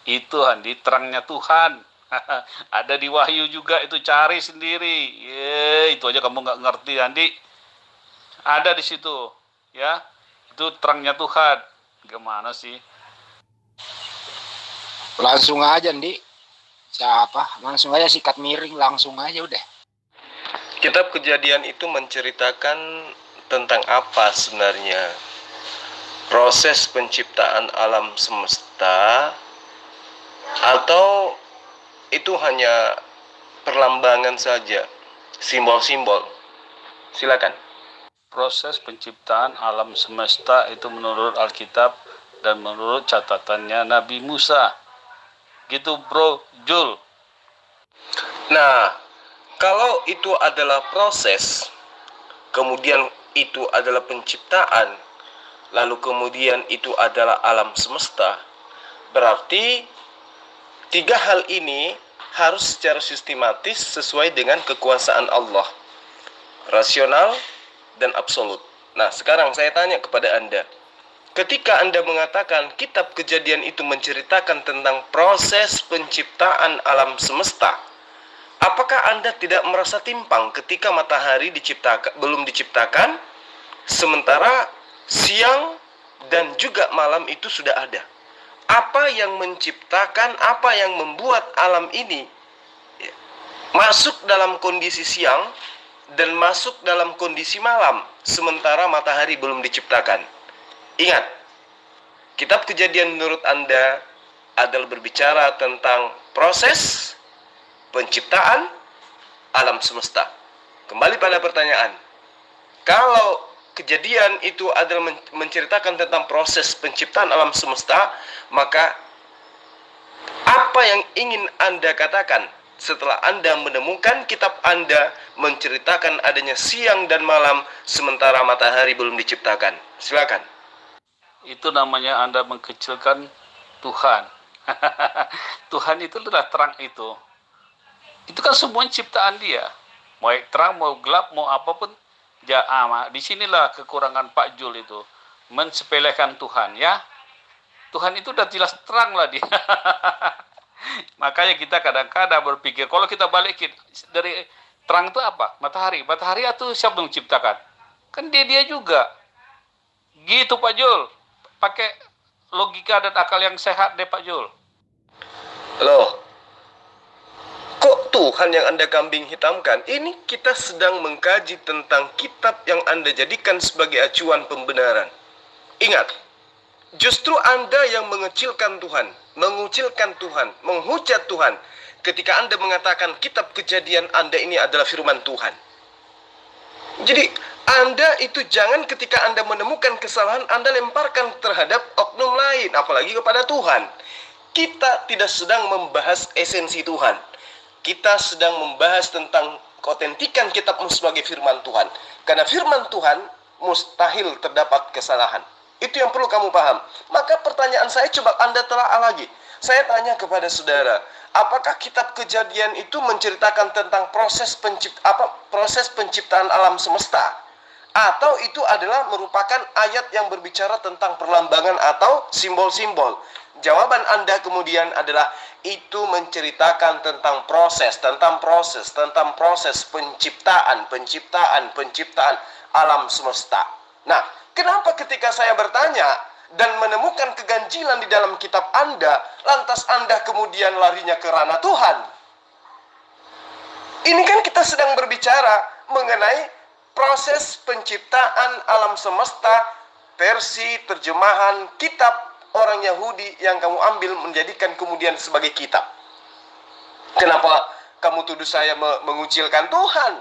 Itu Andi, terangnya Tuhan. Ada di Wahyu juga, itu cari sendiri. Itu aja kamu nggak ngerti Andi. Ada di situ, ya. Itu terangnya Tuhan. Gimana sih? Langsung aja, Ndi. Siapa? Langsung aja sikat miring, langsung aja udah. Kitab Kejadian itu menceritakan tentang apa sebenarnya? Proses penciptaan alam semesta, atau itu hanya perlambangan saja, simbol-simbol? Silakan. Proses penciptaan alam semesta itu menurut Alkitab dan menurut catatannya Nabi Musa. Gitu bro, Jul. Nah, kalau itu adalah proses, kemudian itu adalah penciptaan, lalu kemudian itu adalah alam semesta, berarti tiga hal ini harus secara sistematis sesuai dengan kekuasaan Allah, rasional dan absolut. Nah, sekarang saya tanya kepada Anda, ketika Anda mengatakan kitab Kejadian itu menceritakan tentang proses penciptaan alam semesta, apakah Anda tidak merasa timpang ketika matahari belum diciptakan, sementara siang dan juga malam itu sudah ada? Apa yang menciptakan, apa yang membuat alam ini masuk dalam kondisi siang dan masuk dalam kondisi malam, sementara matahari belum diciptakan? Ingat, kitab Kejadian menurut Anda adalah berbicara tentang proses penciptaan alam semesta. Kembali pada pertanyaan, kalau Kejadian itu adalah menceritakan tentang proses penciptaan alam semesta, maka apa yang ingin Anda katakan setelah Anda menemukan kitab Anda menceritakan adanya siang dan malam sementara matahari belum diciptakan? Silakan. Itu namanya Anda mengkecilkan Tuhan. Tuhan itu adalah terang itu. Itu kan semua ciptaan Dia. Mau terang, mau gelap, mau apapun. Disinilah kekurangan Pak Jul itu. Mensepelekan Tuhan, ya. Tuhan itu udah jelas terang lah dia. Makanya kita kadang-kadang berpikir, kalau kita balikin dari terang itu apa? Matahari. Matahari itu siapa yang menciptakan? Kan dia juga. Gitu Pak Jul. Pakai logika dan akal yang sehat deh Pak Jul. Loh, kok Tuhan yang Anda kambing hitamkan? Ini kita sedang mengkaji tentang kitab yang Anda jadikan sebagai acuan pembenaran. Ingat, justru Anda yang mengecilkan Tuhan, mengucilkan Tuhan, menghujat Tuhan ketika Anda mengatakan kitab Kejadian Anda ini adalah firman Tuhan. Jadi Anda itu jangan ketika Anda menemukan kesalahan Anda lemparkan terhadap oknum lain, apalagi kepada Tuhan. Kita tidak sedang membahas esensi Tuhan. Kita sedang membahas tentang keotentikan kitabmu sebagai firman Tuhan. Karena firman Tuhan mustahil terdapat kesalahan. Itu yang perlu kamu paham. Maka pertanyaan saya coba Anda telaah lagi. Saya tanya kepada saudara, apakah kitab Kejadian itu menceritakan tentang proses penciptaan alam semesta? Atau itu adalah merupakan ayat yang berbicara tentang perlambangan atau simbol-simbol? Jawaban Anda kemudian adalah itu menceritakan tentang proses penciptaan alam semesta. Nah, kenapa ketika saya bertanya dan menemukan keganjilan di dalam kitab Anda, lantas Anda kemudian larinya ke ranah Tuhan? Ini kan kita sedang berbicara mengenai proses penciptaan alam semesta versi terjemahan kitab orang Yahudi yang kamu ambil menjadikan kemudian sebagai kitab. Kenapa kamu tuduh saya mengucilkan Tuhan?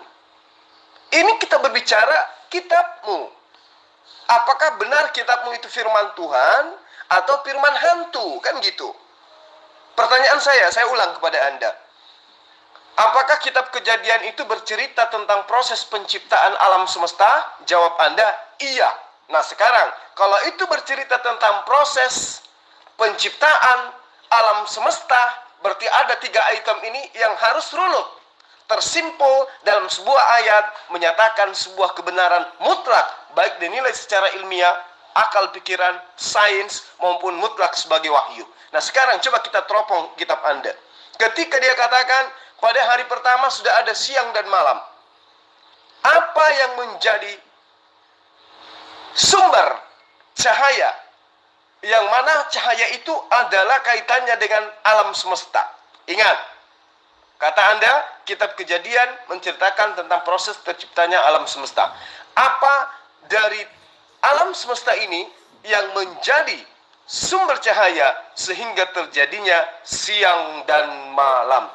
Ini kita berbicara kitabmu. Apakah benar kitabmu itu firman Tuhan atau firman hantu? Kan gitu. Pertanyaan saya ulang kepada Anda. Apakah kitab Kejadian itu bercerita tentang proses penciptaan alam semesta? Jawab Anda, iya. Nah sekarang, kalau itu bercerita tentang proses penciptaan alam semesta, berarti ada 3 item ini yang harus runut. Tersimpul dalam sebuah ayat menyatakan sebuah kebenaran mutlak, baik dinilai secara ilmiah akal pikiran, sains, maupun mutlak sebagai wahyu. Nah sekarang coba kita teropong kitab Anda. Ketika dia katakan pada hari pertama sudah ada siang dan malam. Apa yang menjadi sumber cahaya? Yang mana cahaya itu adalah kaitannya dengan alam semesta. Ingat, kata Anda, kitab Kejadian menceritakan tentang proses terciptanya alam semesta. Apa dari alam semesta ini yang menjadi sumber cahaya sehingga terjadinya siang dan malam?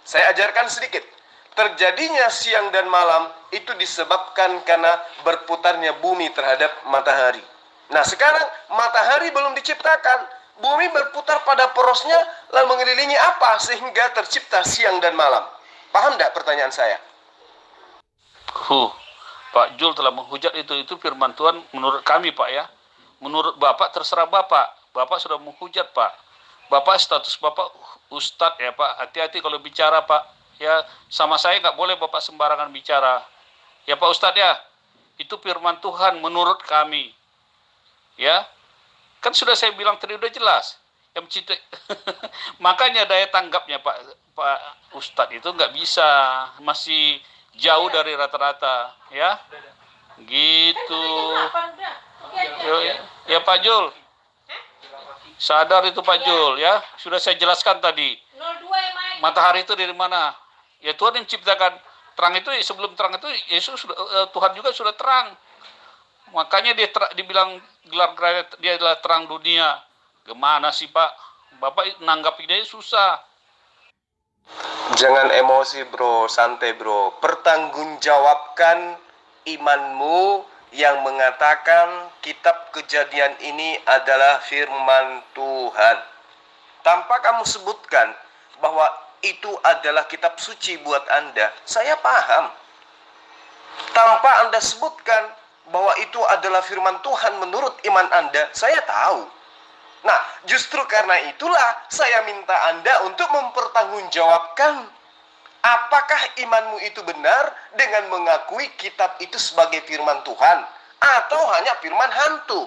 Saya ajarkan sedikit. Terjadinya siang dan malam itu disebabkan karena berputarnya bumi terhadap matahari. Nah sekarang matahari belum diciptakan, bumi berputar pada porosnya lalu mengelilingi apa sehingga tercipta siang dan malam. Paham tidak pertanyaan saya? Pak Jul telah menghujat itu firman Tuhan menurut kami Pak ya. Menurut Bapak terserah Bapak. Bapak sudah menghujat Pak. Bapak status Bapak Ustadz ya Pak. Hati-hati kalau bicara Pak. Ya sama saya nggak boleh Bapak sembarangan bicara. Ya Pak Ustadz ya. Itu firman Tuhan menurut kami. Ya, kan sudah saya bilang tadi udah jelas. Yang mencipta, makanya daya tanggapnya Pak Ustadz itu nggak bisa, masih jauh dari rata-rata, ya. Gitu. Ya Pak Jul, sadar itu Pak Jul, ya. Sudah saya jelaskan tadi. Matahari itu dari mana? Ya Tuhan yang ciptakan. Terang itu sebelum terang itu Yesus Tuhan juga sudah terang. Makanya dia dibilang gelar dia adalah terang dunia. Gimana sih Pak? Bapak nanggapin dia susah. Jangan emosi bro, santai bro. Pertanggungjawabkan imanmu yang mengatakan kitab Kejadian ini adalah firman Tuhan. Tanpa kamu sebutkan bahwa itu adalah kitab suci buat Anda, saya paham. Tanpa Anda sebutkan bahwa itu adalah firman Tuhan menurut iman Anda, saya tahu. Nah, justru karena itulah saya minta Anda untuk mempertanggungjawabkan apakah imanmu itu benar dengan mengakui kitab itu sebagai firman Tuhan atau hanya firman hantu.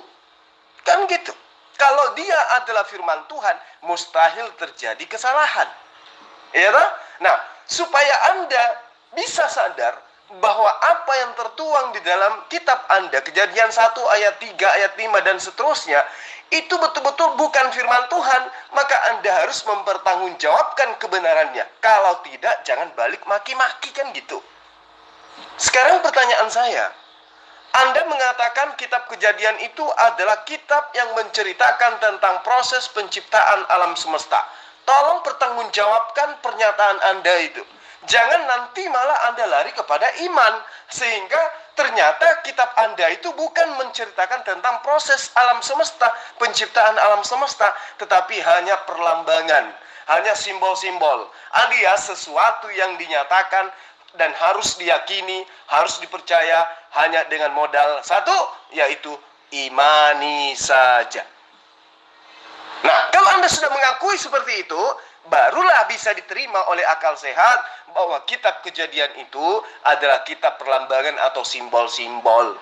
Kan gitu. Kalau dia adalah firman Tuhan, mustahil terjadi kesalahan. Ya toh? Nah, supaya Anda bisa sadar bahwa apa yang tertuang di dalam kitab Anda, Kejadian 1 ayat 3, ayat 5 dan seterusnya, itu betul-betul bukan firman Tuhan, maka Anda harus mempertanggungjawabkan kebenarannya. Kalau tidak, jangan balik maki-maki kan gitu. Sekarang pertanyaan saya, Anda mengatakan kitab Kejadian itu adalah kitab yang menceritakan tentang proses penciptaan alam semesta. Tolong pertanggungjawabkan pernyataan Anda itu. Jangan nanti malah Anda lari kepada iman, sehingga ternyata kitab Anda itu bukan menceritakan tentang proses alam semesta, penciptaan alam semesta, tetapi hanya perlambangan, hanya simbol-simbol, alias sesuatu yang dinyatakan dan harus diyakini, harus dipercaya hanya dengan modal satu, yaitu imani saja. Nah, kalau Anda sudah mengakui seperti itu, barulah bisa diterima oleh akal sehat bahwa kitab Kejadian itu adalah kitab perlambangan atau simbol-simbol,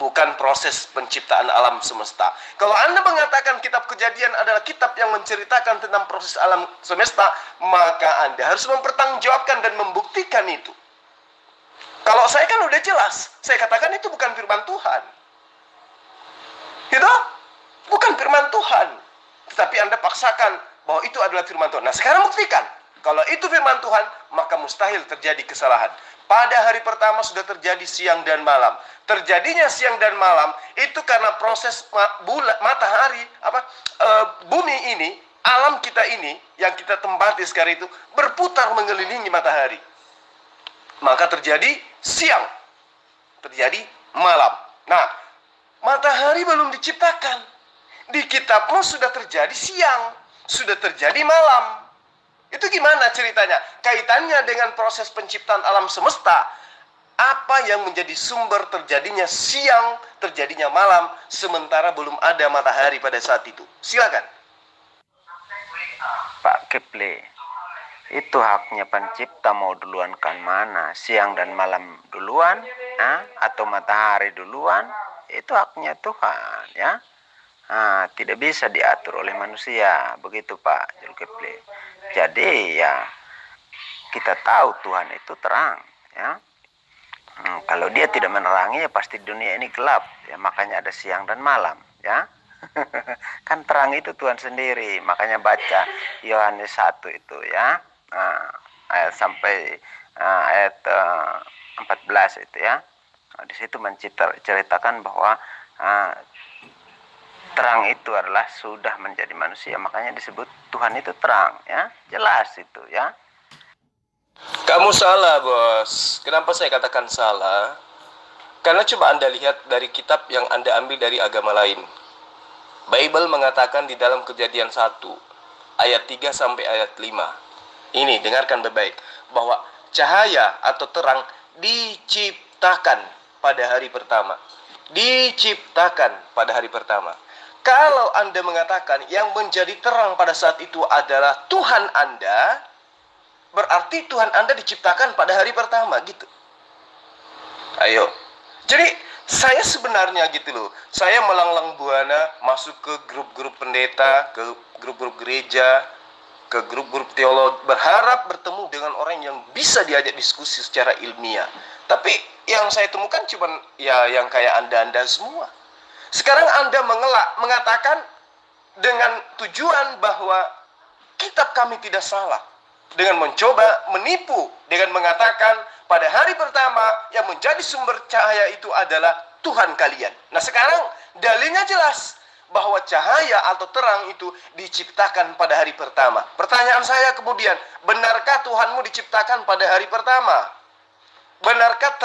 bukan proses penciptaan alam semesta. Kalau Anda mengatakan kitab Kejadian adalah kitab yang menceritakan tentang proses alam semesta, maka Anda harus mempertanggungjawabkan dan membuktikan itu. Kalau saya kan udah jelas, saya katakan itu bukan firman Tuhan. Gitu? Bukan firman Tuhan. Tetapi Anda paksakan bahwa itu adalah firman Tuhan. Nah sekarang buktikan, kalau itu firman Tuhan, maka mustahil terjadi kesalahan. Pada hari pertama sudah terjadi siang dan malam. Terjadinya siang dan malam itu karena proses matahari, bumi ini, alam kita ini yang kita tempati sekarang itu berputar mengelilingi matahari. Maka terjadi siang, terjadi malam. Nah, matahari belum diciptakan. Di kitabmu sudah terjadi siang, sudah terjadi malam. Itu gimana ceritanya? Kaitannya dengan proses penciptaan alam semesta. Apa yang menjadi sumber terjadinya siang, terjadinya malam, sementara belum ada matahari pada saat itu? Silakan. Pak Kepler, itu haknya pencipta mau duluankan mana? Siang dan malam duluan? Atau matahari duluan? itu haknya Tuhan, ya. Nah, tidak bisa diatur oleh manusia, begitu Pak Zulkifli. Jadi ya kita tahu Tuhan itu terang, ya. Kalau dia tidak menerangi ya pasti dunia ini gelap, ya. Makanya ada siang dan malam, ya. Kan terang itu Tuhan sendiri, makanya baca Yohanes 1 itu, ya. Ayat sampai ayat 14 itu, ya. Di situ menceritakan bahwa terang itu adalah sudah menjadi manusia, makanya disebut Tuhan itu terang, ya. Jelas itu, ya. Kamu salah, bos. Kenapa saya katakan salah? Karena coba Anda lihat dari kitab yang Anda ambil dari agama lain. Bible mengatakan di dalam Kejadian 1 ayat 3 sampai ayat 5. Ini dengarkan baik-baik, bahwa cahaya atau terang diciptakan pada hari pertama. Diciptakan pada hari pertama. Kalau Anda mengatakan yang menjadi terang pada saat itu adalah Tuhan Anda, berarti Tuhan Anda diciptakan pada hari pertama, gitu. Ayo. Jadi saya sebenarnya gitu loh, saya melanglang buana masuk ke grup-grup pendeta, ke grup-grup gereja, ke grup-grup teolog, berharap bertemu dengan orang yang bisa diajak diskusi secara ilmiah. Tapi yang saya temukan cuma ya yang kayak Anda semua. Sekarang Anda mengatakan dengan tujuan bahwa kitab kami tidak salah, dengan mencoba menipu, dengan mengatakan pada hari pertama yang menjadi sumber cahaya itu adalah Tuhan kalian. Nah sekarang dalilnya jelas bahwa cahaya atau terang itu diciptakan pada hari pertama. Pertanyaan saya kemudian, benarkah Tuhanmu diciptakan pada hari pertama? Benarkah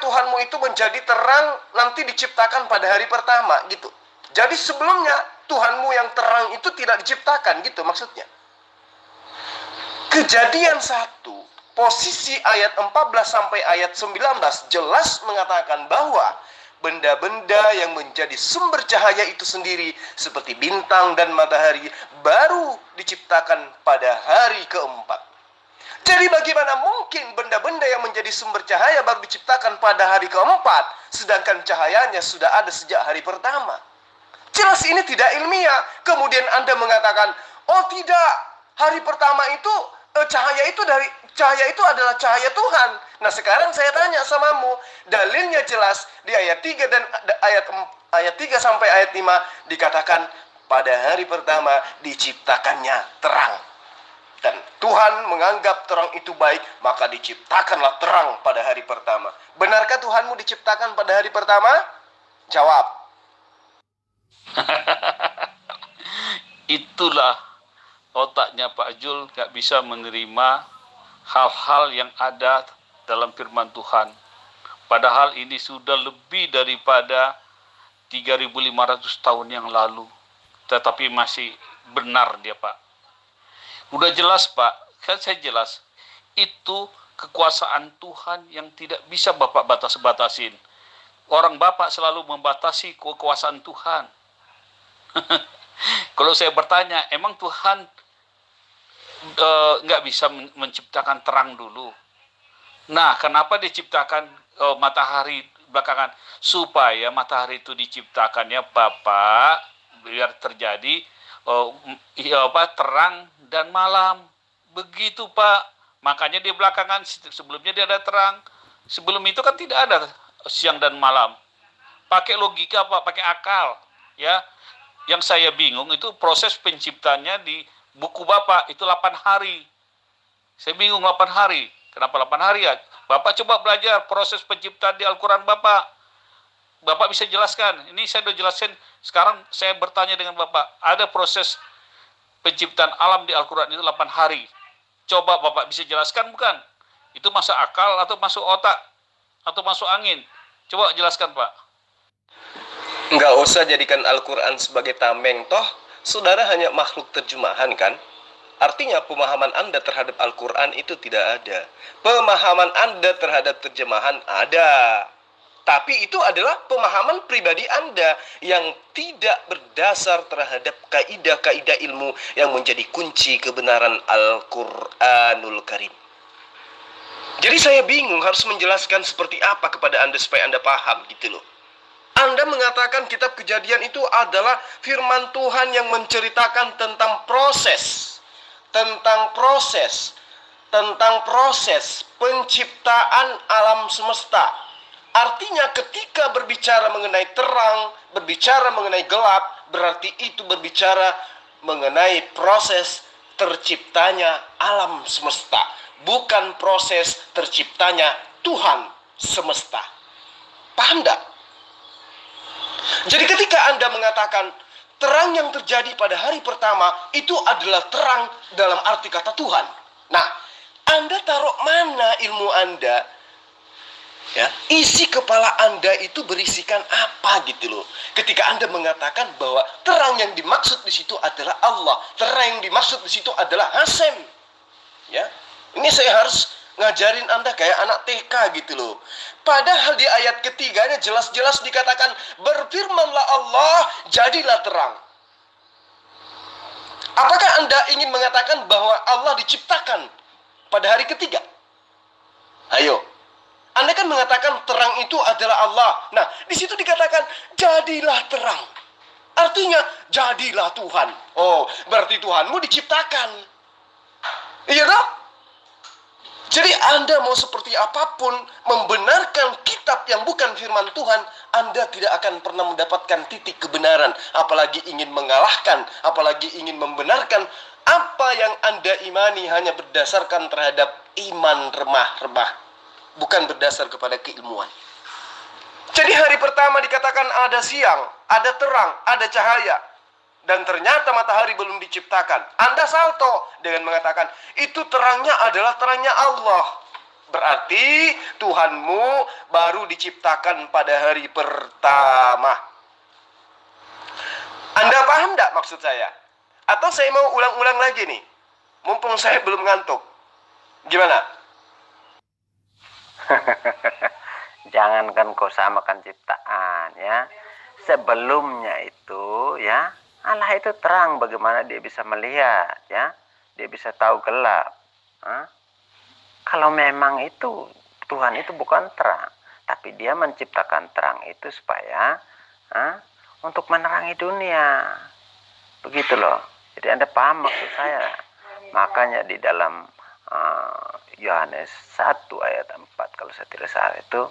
Tuhanmu itu menjadi terang nanti diciptakan pada hari pertama, gitu. Jadi sebelumnya Tuhanmu yang terang itu tidak diciptakan, gitu maksudnya. Kejadian 1, posisi ayat 14 sampai ayat 19 jelas mengatakan bahwa benda-benda yang menjadi sumber cahaya itu sendiri seperti bintang dan matahari baru diciptakan pada hari keempat. Jadi bagaimana mungkin benda-benda yang menjadi sumber cahaya baru diciptakan pada hari keempat, sedangkan cahayanya sudah ada sejak hari pertama? Jelas ini tidak ilmiah. Kemudian Anda mengatakan, oh tidak, hari pertama itu cahaya itu adalah cahaya Tuhan. Nah sekarang saya tanya samamu, dalilnya jelas di ayat 3 dan ayat 3 sampai ayat 5 dikatakan pada hari pertama diciptakannya terang. Dan Tuhan menganggap terang itu baik, maka diciptakanlah terang pada hari pertama. Benarkah Tuhanmu diciptakan pada hari pertama? Jawab. Itulah otaknya Pak Jul, gak bisa menerima hal-hal yang ada dalam firman Tuhan. Padahal ini sudah lebih daripada 3.500 tahun yang lalu. Tetapi masih benar dia Pak. Udah jelas Pak, kan saya jelas. Itu kekuasaan Tuhan yang tidak bisa Bapak batas-batasin. Orang Bapak selalu membatasi kekuasaan Tuhan. Kalau saya bertanya, emang Tuhan nggak bisa menciptakan terang dulu? Nah, kenapa diciptakan matahari belakangan? Supaya matahari itu diciptakannya Bapak, biar terjadi terang dan malam. Begitu Pak. Makanya di belakangan, sebelumnya dia ada terang. Sebelum itu kan tidak ada siang dan malam. Pakai logika Pak, pakai akal. Ya. Yang saya bingung itu proses penciptanya di buku Bapak itu 8 hari. Saya bingung 8 hari. Kenapa 8 hari ya? Bapak coba belajar proses penciptaan di Al-Quran Bapak. Bapak bisa jelaskan. Ini saya sudah jelasin. Sekarang saya bertanya dengan Bapak. Ada proses penciptaan alam di Al-Quran itu 8 hari. Coba Bapak bisa jelaskan bukan? Itu masuk akal atau masuk otak? Atau masuk angin? Coba jelaskan Pak. Nggak usah jadikan Al-Quran sebagai tameng, toh saudara hanya makhluk terjemahan kan? Artinya pemahaman Anda terhadap Al-Quran itu tidak ada. Pemahaman Anda terhadap terjemahan ada. Tapi itu adalah pemahaman pribadi Anda yang tidak berdasar terhadap kaidah-kaidah ilmu yang menjadi kunci kebenaran Al-Quranul Karim. Jadi saya bingung harus menjelaskan seperti apa kepada Anda supaya Anda paham gitu loh. Anda mengatakan kitab Kejadian itu adalah firman Tuhan yang menceritakan tentang proses, tentang proses penciptaan alam semesta. Artinya ketika berbicara mengenai terang, berbicara mengenai gelap, berarti itu berbicara mengenai proses terciptanya alam semesta, bukan proses terciptanya Tuhan semesta. Paham tak? Jadi ketika Anda mengatakan terang yang terjadi pada hari pertama itu adalah terang dalam arti kata Tuhan. Nah, Anda taruh mana ilmu Anda? Ya, isi kepala Anda itu berisikan apa gitu loh. Ketika Anda mengatakan bahwa terang yang dimaksud di situ adalah Allah, terang yang dimaksud di situ adalah Hasem. Ya, ini saya harus ngajarin Anda kayak anak TK gitu loh. Padahal di ayat ketiganya jelas-jelas dikatakan, berfirmanlah Allah, jadilah terang. Apakah Anda ingin mengatakan bahwa Allah diciptakan pada hari ketiga? Ayo. Anda kan mengatakan terang itu adalah Allah. Nah, di situ dikatakan jadilah terang. Artinya jadilah Tuhan. Oh, berarti Tuhanmu diciptakan. Iya dong? Jadi Anda mau seperti apapun membenarkan kitab yang bukan firman Tuhan, Anda tidak akan pernah mendapatkan titik kebenaran. Apalagi ingin mengalahkan, apalagi ingin membenarkan apa yang Anda imani hanya berdasarkan terhadap iman remah-remah, bukan berdasar kepada keilmuan. Jadi hari pertama dikatakan ada siang, ada terang, ada cahaya. Dan ternyata matahari belum diciptakan. Anda salto dengan mengatakan, itu terangnya adalah terangnya Allah. Berarti Tuhanmu baru diciptakan pada hari pertama. Anda paham tidak maksud saya? Atau saya mau ulang-ulang lagi nih? Mumpung saya belum ngantuk. Gimana? Jangankan kau samakan ciptaan ya. Sebelumnya itu ya, Allah itu terang, bagaimana dia bisa melihat ya, dia bisa tahu gelap. Kalau memang itu Tuhan itu bukan terang, tapi dia menciptakan terang itu supaya untuk menerangi dunia, begitu loh. Jadi Anda paham maksud saya. Makanya di dalam Yohanes 1 ayat 4 kalau saya tidak salah itu,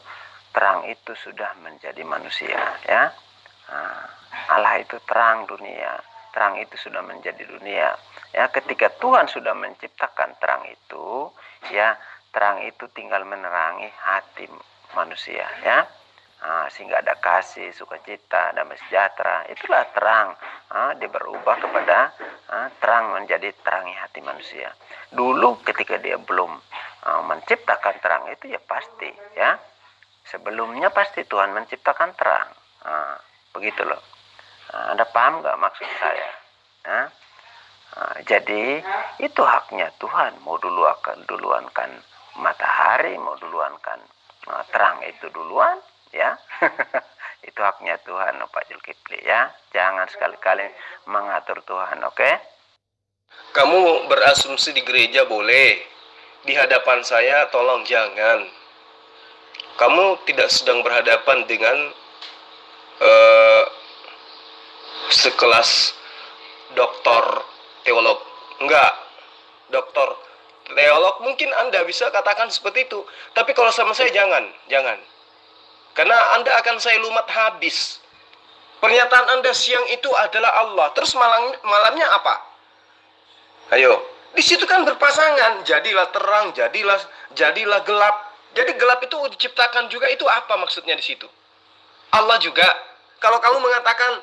terang itu sudah menjadi manusia ya. Allah itu terang dunia, terang itu sudah menjadi dunia ya. Ketika Tuhan sudah menciptakan terang itu ya, terang itu tinggal menerangi hati manusia ya, sehingga ada kasih, sukacita, damai sejahtera. Itulah terang. Dia berubah kepada terang, menjadi terangi hati manusia. Dulu ketika dia belum menciptakan terang itu ya pasti ya, sebelumnya pasti Tuhan menciptakan terang. Begitu loh. Anda paham gak maksud saya? Jadi itu haknya Tuhan. Mau duluankan matahari, mau duluankan terang itu duluan ya. Itu haknya Tuhan, Pak Zulkifli ya. Jangan sekali-kali mengatur Tuhan, oke? Kamu berasumsi di gereja boleh. Di hadapan saya tolong jangan. Kamu tidak sedang berhadapan dengan sekelas doktor teolog. Enggak. Doktor teolog mungkin Anda bisa katakan seperti itu. Tapi kalau sama saya jangan. Karena Anda akan saya lumat habis. Pernyataan Anda siang itu adalah Allah. Terus malamnya apa? Ayo. Di situ kan berpasangan. Jadilah terang, jadilah gelap. Jadi gelap itu diciptakan juga, itu apa maksudnya di situ? Allah juga. Kalau kamu mengatakan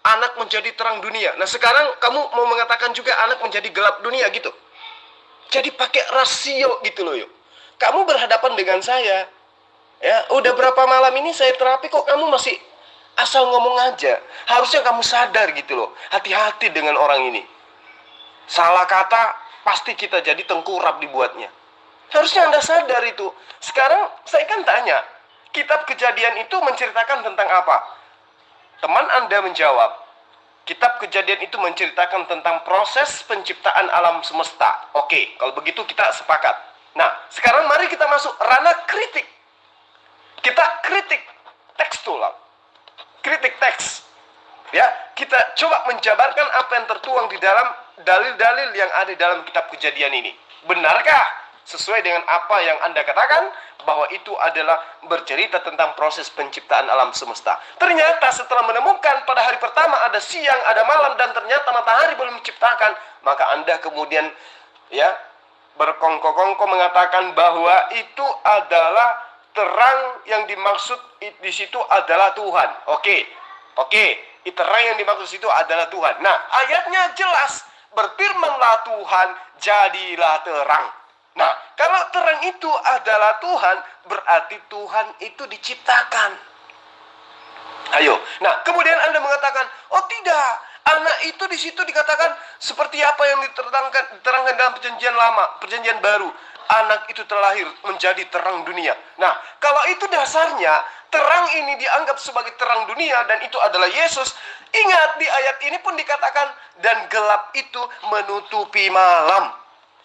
anak menjadi terang dunia, nah sekarang kamu mau mengatakan juga anak menjadi gelap dunia gitu. Jadi pakai rasio gitu loh yuk. Kamu berhadapan dengan saya. Ya, udah berapa malam ini saya terapi kok kamu masih asal ngomong aja. Harusnya kamu sadar gitu loh. Hati-hati dengan orang ini. Salah kata pasti kita jadi tengkurap dibuatnya. Harusnya Anda sadar itu. Sekarang saya kan tanya, kitab Kejadian itu menceritakan tentang apa? Teman Anda menjawab, kitab Kejadian itu menceritakan tentang proses penciptaan alam semesta. Oke, kalau begitu kita sepakat. Nah, sekarang mari kita masuk ranah kritik. Kita kritik tekstual. kritik teks. Ya, kita coba menjabarkan apa yang tertuang di dalam dalil-dalil yang ada dalam kitab Kejadian ini. Benarkah sesuai dengan apa yang Anda katakan bahwa itu adalah bercerita tentang proses penciptaan alam semesta? Ternyata setelah menemukan pada hari pertama ada siang, ada malam, dan ternyata matahari belum diciptakan, maka Anda kemudian ya berkongko-kongko mengatakan bahwa itu adalah terang, yang dimaksud di situ adalah Tuhan. Oke, terang yang dimaksud itu adalah Tuhan. Nah, ayatnya jelas, berfirmanlah Tuhan, jadilah terang. Nah, kalau terang itu adalah Tuhan, berarti Tuhan itu diciptakan. Ayo. Nah, kemudian Anda mengatakan, oh tidak, anak itu di situ dikatakan seperti apa yang diterangkan dalam perjanjian lama, perjanjian baru. Anak itu terlahir menjadi terang dunia. Nah, kalau itu dasarnya, terang ini dianggap sebagai terang dunia dan itu adalah Yesus. Ingat, di ayat ini pun dikatakan, dan gelap itu menutupi malam.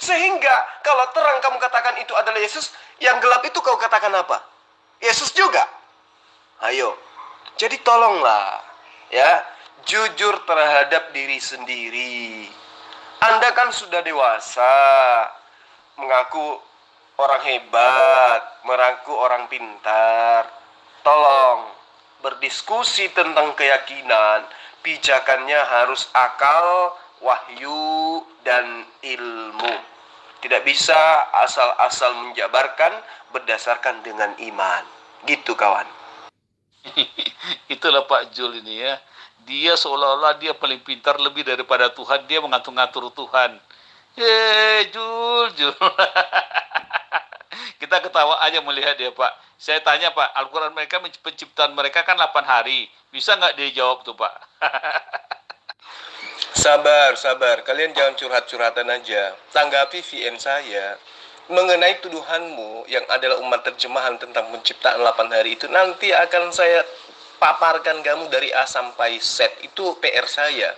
Sehingga kalau terang kamu katakan itu adalah Yesus, yang gelap itu kau katakan apa? Yesus juga. Ayo. Jadi tolonglah ya, jujur terhadap diri sendiri. Anda kan sudah dewasa, mengaku orang hebat, mengaku orang pintar. Tolong berdiskusi tentang keyakinan, pijakannya harus akal, wahyu, dan ilmu. Tidak bisa asal-asal menjabarkan berdasarkan dengan iman. Gitu kawan. Itulah Pak Jul ini ya. Dia seolah-olah dia paling pintar lebih daripada Tuhan. Dia mengatur-ngatur Tuhan. Jul. Kita ketawa aja melihat dia Pak. Saya tanya Pak, Al-Quran mereka, penciptaan mereka kan 8 hari. Bisa nggak dia jawab tuh Pak? Sabar. Kalian jangan curhat-curhatan aja. Tanggapi VN saya. Mengenai tuduhanmu yang adalah umat terjemahan tentang penciptaan 8 hari itu, nanti akan saya paparkan kamu dari A sampai Z. Itu PR saya.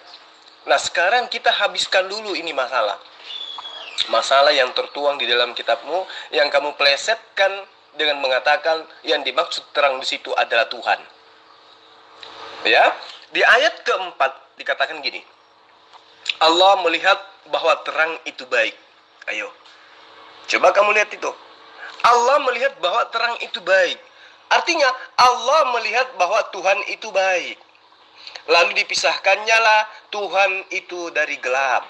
Nah, sekarang kita habiskan dulu ini masalah. Masalah yang tertuang di dalam kitabmu, yang kamu plesetkan dengan mengatakan yang dimaksud terang di situ adalah Tuhan. Ya, di ayat keempat dikatakan gini. Allah melihat bahwa terang itu baik. Ayo. Coba kamu lihat itu. Allah melihat bahwa terang itu baik. Artinya Allah melihat bahwa Tuhan itu baik. Lalu dipisahkannya lah Tuhan itu dari gelap.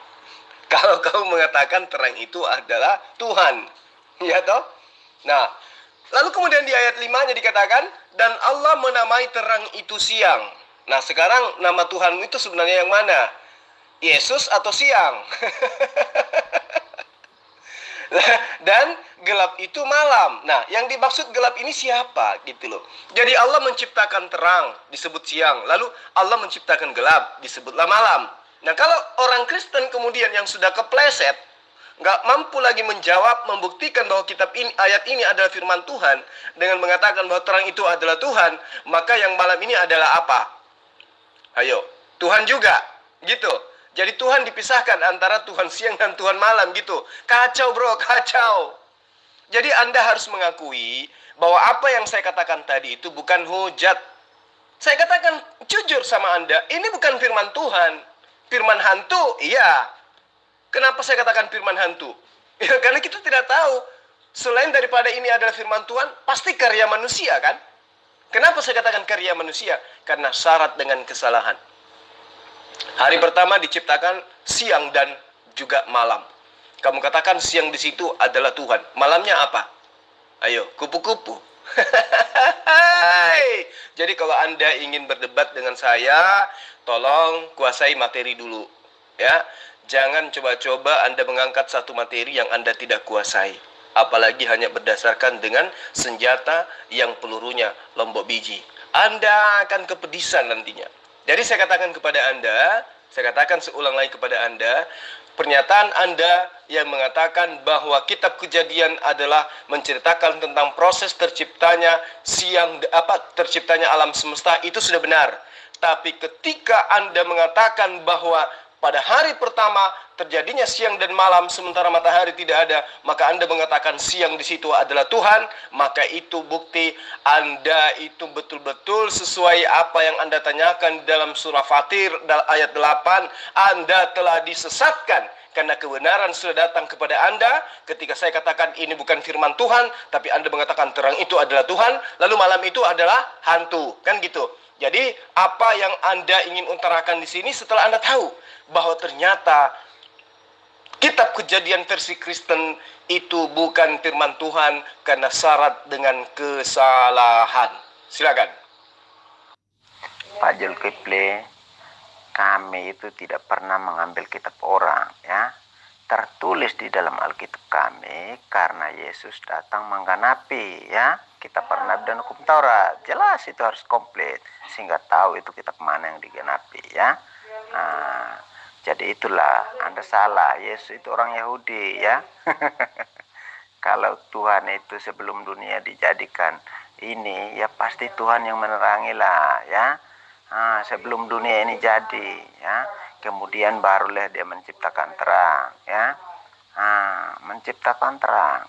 Kalau kamu mengatakan terang itu adalah Tuhan. Ya toh? Nah, lalu kemudian di ayat 5-nya dikatakan, dan Allah menamai terang itu siang. Nah, sekarang nama Tuhanmu itu sebenarnya yang mana? Yesus atau siang? Dan gelap itu malam. Nah, yang dimaksud gelap ini siapa? Gitu loh. Jadi Allah menciptakan terang, disebut siang. Lalu Allah menciptakan gelap, disebutlah malam. Nah, kalau orang Kristen kemudian yang sudah kepleset, nggak mampu lagi menjawab, membuktikan bahwa kitab ini, ayat ini adalah firman Tuhan, dengan mengatakan bahwa terang itu adalah Tuhan, maka yang malam ini adalah apa? Ayo, Tuhan juga. Gitu. Jadi Tuhan dipisahkan antara Tuhan siang dan Tuhan malam gitu. Kacau bro, kacau. Jadi Anda harus mengakui bahwa apa yang saya katakan tadi itu bukan hujat. Saya katakan jujur sama Anda, ini bukan firman Tuhan. Firman hantu, iya. Kenapa saya katakan firman hantu? Ya, karena kita tidak tahu. Selain daripada ini adalah firman Tuhan, pasti karya manusia kan? Kenapa saya katakan karya manusia? Karena syarat dengan kesalahan. Hari pertama diciptakan siang dan juga malam. Kamu katakan siang di situ adalah Tuhan. Malamnya apa? Ayo, kupu-kupu. Jadi kalau Anda ingin berdebat dengan saya, tolong kuasai materi dulu. Ya, jangan coba-coba Anda mengangkat satu materi yang Anda tidak kuasai. Apalagi hanya berdasarkan dengan senjata yang pelurunya lombok biji. Anda akan kepedisan nantinya. Jadi saya katakan kepada Anda, saya katakan seulang lagi kepada Anda, pernyataan Anda yang mengatakan bahwa kitab Kejadian adalah menceritakan tentang proses terciptanya terciptanya alam semesta, itu sudah benar. Tapi ketika Anda mengatakan bahwa pada hari pertama terjadinya siang dan malam sementara matahari tidak ada, maka Anda mengatakan siang di situ adalah Tuhan, maka itu bukti Anda itu betul-betul sesuai apa yang Anda tanyakan dalam surah Fatir ayat 8, Anda telah disesatkan karena kebenaran sudah datang kepada Anda. Ketika saya katakan ini bukan firman Tuhan, tapi Anda mengatakan terang itu adalah Tuhan, lalu malam itu adalah hantu, kan gitu. Jadi apa yang Anda ingin utarakan di sini setelah Anda tahu bahwa ternyata kitab Kejadian versi Kristen itu bukan firman Tuhan karena syarat dengan kesalahan. Silakan. Pak Zulkifli, kami itu tidak pernah mengambil kitab orang, ya. Tertulis di dalam Alkitab kami karena Yesus datang menggenapi, ya, kitab Nabi dan hukum Taurat. Jelas itu harus komplit sehingga tahu itu kitab mana yang digenapi, ya. Jadi itulah Anda salah. Yesus itu orang Yahudi, ya. Kalau Tuhan itu sebelum dunia dijadikan ini, ya pasti Tuhan yang menerangilah, ya. Sebelum dunia ini jadi, ya, kemudian barulah dia menciptakan terang, ya, menciptakan terang.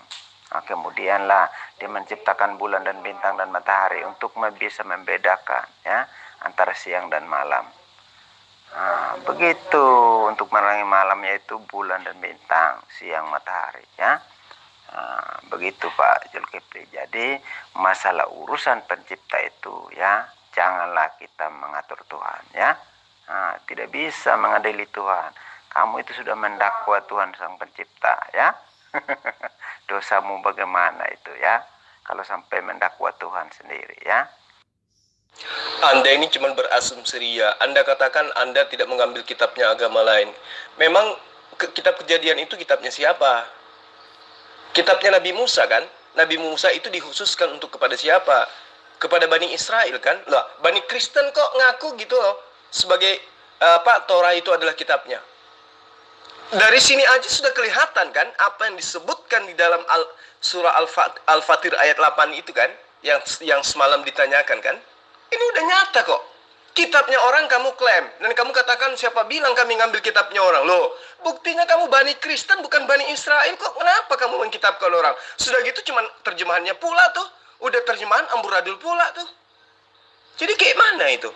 Kemudianlah dia menciptakan bulan dan bintang dan matahari untuk bisa membedakan, ya, antara siang dan malam. Begitu untuk menerangi malam yaitu bulan dan bintang, siang matahari, ya. Begitu Pak Zulkifli. Jadi masalah urusan pencipta itu, ya, janganlah kita mengatur Tuhan, ya. Tidak bisa mengadili Tuhan. Kamu itu sudah mendakwa Tuhan sang pencipta, ya. Dosamu bagaimana itu, ya, kalau sampai mendakwa Tuhan sendiri, ya. Anda ini cuma berasumsi ria. Anda katakan Anda tidak mengambil kitabnya agama lain. Memang kitab Kejadian itu kitabnya siapa? Kitabnya Nabi Musa, kan? Nabi Musa itu dikhususkan untuk kepada siapa? Kepada Bani Israel, kan? Lah, Bani Kristen kok ngaku gitu loh sebagai Torah itu adalah kitabnya. Dari sini aja sudah kelihatan, kan, apa yang disebutkan di dalam surah Al-Fatir ayat 8 itu, kan, yang semalam ditanyakan, kan? Ini udah nyata kok. Kitabnya orang kamu klaim. Dan kamu katakan siapa bilang kami ngambil kitabnya orang. Loh, buktinya kamu Bani Kristen bukan Bani Israel. Kok kenapa kamu mengkitabkan orang? Sudah gitu cuman terjemahannya pula tuh. Udah terjemahan amburadul pula tuh. Jadi kayak mana itu?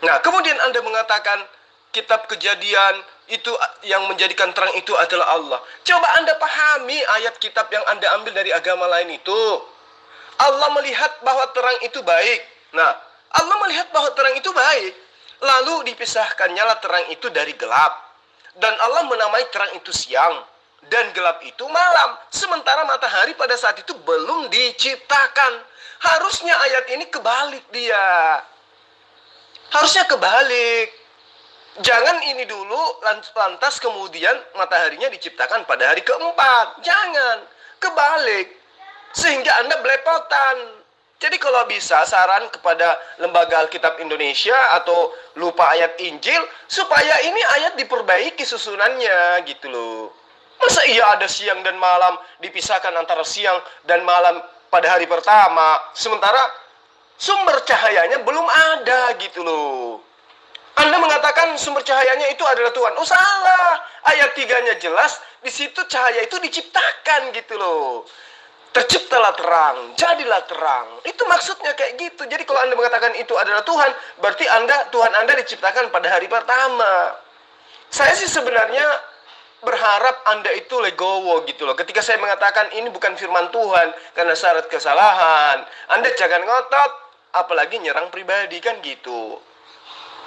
Nah, kemudian Anda mengatakan kitab Kejadian itu yang menjadikan terang itu adalah Allah. Coba Anda pahami ayat kitab yang Anda ambil dari agama lain itu. Allah melihat bahwa terang itu baik. Nah, Allah melihat bahwa terang itu baik. Lalu dipisahkannya lah terang itu dari gelap. Dan Allah menamai terang itu siang. Dan gelap itu malam. Sementara matahari pada saat itu belum diciptakan. Harusnya ayat ini kebalik dia. Harusnya kebalik. Jangan ini dulu lantas kemudian mataharinya diciptakan pada hari keempat. Jangan. Kebalik. Sehingga Anda belepotan. Jadi kalau bisa saran kepada Lembaga Alkitab Indonesia atau lupa ayat Injil supaya ini ayat diperbaiki susunannya gitu loh. Masa iya ada siang dan malam dipisahkan antara siang dan malam pada hari pertama sementara sumber cahayanya belum ada gitu loh. Anda mengatakan sumber cahayanya itu adalah Tuhan. Oh salah. Ayat 3-nya jelas di situ cahaya itu diciptakan gitu loh. Terciptalah terang, jadilah terang. Itu maksudnya kayak gitu. Jadi kalau Anda mengatakan itu adalah Tuhan, berarti Tuhan Anda diciptakan pada hari pertama. Saya sih sebenarnya berharap Anda itu legowo gitu loh. Ketika saya mengatakan ini bukan firman Tuhan karena syarat kesalahan, Anda jangan ngotot, apalagi nyerang pribadi kan gitu.